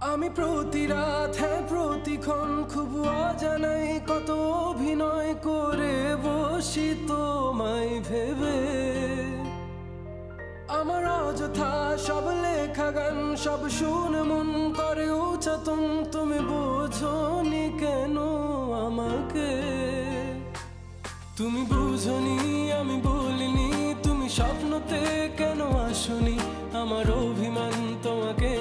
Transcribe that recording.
আমি প্রতি রাত প্রতিক্ষণ খুব অজানাই কত অভিনয় করে বসি তোমায় ভেবে। আমার অযথা সব লেখা গান সব শুনে মন করে উচ্চাতন, তুমি বোঝনি কেন আমাকে? তুমি বুঝনি আমি বলিনি, তুমি স্বপ্নতে কেন আসনি? আমার অভিমান তোমাকে